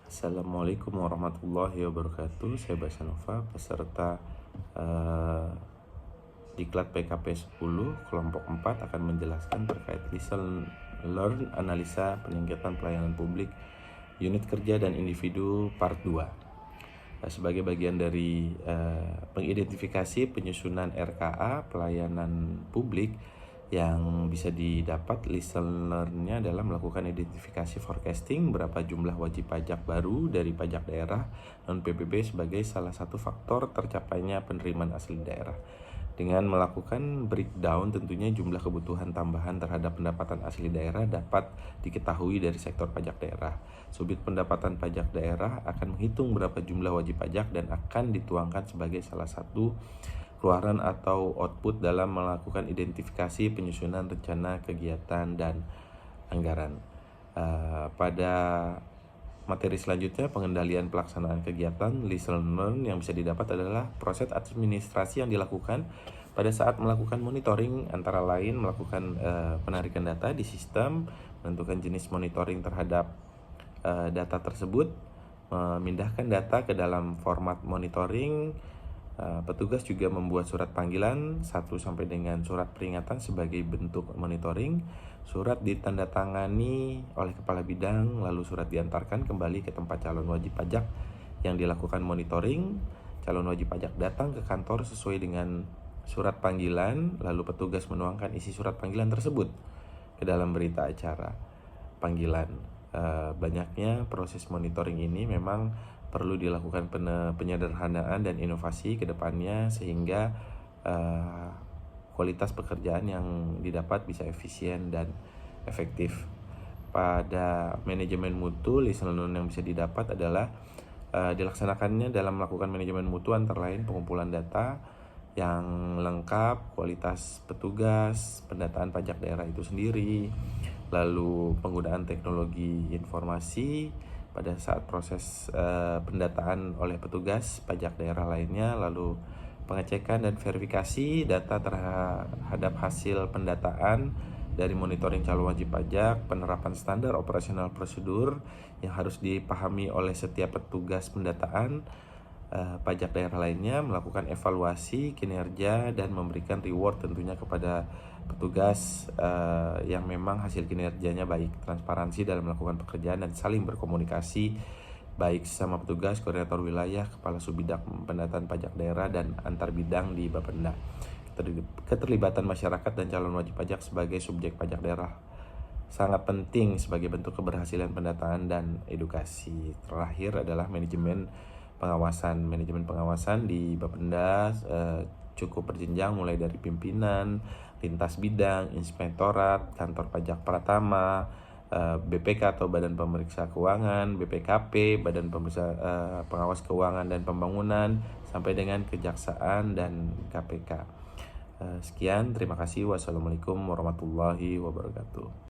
Assalamualaikum warahmatullahi wabarakatuh. Saya Basanova, peserta eh, Diklat PKP 10 kelompok 4 akan menjelaskan terkait Listen Learn Analisa Peningkatan Pelayanan Publik Unit Kerja dan Individu Part 2. Sebagai bagian dari pengidentifikasi penyusunan RKA pelayanan publik yang bisa didapat listenernya dalam melakukan identifikasi forecasting berapa jumlah wajib pajak baru dari pajak daerah non PBB sebagai salah satu faktor tercapainya penerimaan asli daerah. Dengan melakukan breakdown, tentunya jumlah kebutuhan tambahan terhadap pendapatan asli daerah dapat diketahui dari sektor pajak daerah. Subjek pendapatan pajak daerah akan menghitung berapa jumlah wajib pajak dan akan dituangkan sebagai salah satu keluaran atau output dalam melakukan identifikasi penyusunan rencana kegiatan dan anggaran. Pada materi selanjutnya, pengendalian pelaksanaan kegiatan Listen Learn yang bisa didapat adalah proses administrasi yang dilakukan pada saat melakukan monitoring, antara lain melakukan penarikan data di sistem, menentukan jenis monitoring terhadap data tersebut, memindahkan data ke dalam format monitoring. Petugas juga membuat surat panggilan 1 sampai dengan surat peringatan sebagai bentuk monitoring. Surat ditandatangani oleh kepala bidang, lalu surat diantarkan kembali ke tempat calon wajib pajak yang dilakukan monitoring. Calon wajib pajak datang ke kantor sesuai dengan surat panggilan, lalu petugas menuangkan isi surat panggilan tersebut ke dalam berita acara panggilan. Banyaknya proses monitoring ini memang perlu dilakukan penyederhanaan dan inovasi ke depannya sehingga kualitas pekerjaan yang didapat bisa efisien dan efektif. Pada manajemen mutu, Listen Learn yang bisa didapat adalah dilaksanakannya dalam melakukan manajemen mutu, antara lain pengumpulan data yang lengkap, kualitas petugas, pendataan pajak daerah itu sendiri, lalu penggunaan teknologi informasi pada saat proses pendataan oleh petugas pajak daerah lainnya, lalu pengecekan dan verifikasi data terhadap hasil pendataan dari monitoring calon wajib pajak, penerapan standar operasional prosedur yang harus dipahami oleh setiap petugas pendataan pajak daerah lainnya, melakukan evaluasi kinerja dan memberikan reward tentunya kepada petugas yang memang hasil kinerjanya baik, transparansi dalam melakukan pekerjaan dan saling berkomunikasi baik sesama petugas, koordinator wilayah, kepala subbidang pendataan pajak daerah dan antar bidang di Bapenda. Keterlibatan masyarakat dan calon wajib pajak sebagai subjek pajak daerah sangat penting sebagai bentuk keberhasilan pendataan dan edukasi. Terakhir adalah manajemen pengawasan. Manajemen pengawasan di Bapenda cukup berjenjang mulai dari pimpinan, lintas bidang, inspektorat, kantor pajak pratama, BPK atau Badan Pemeriksa Keuangan, BPKP, Badan Pemeriksa Pengawas Keuangan dan Pembangunan, sampai dengan Kejaksaan dan KPK. Sekian, terima kasih. Wassalamualaikum warahmatullahi wabarakatuh.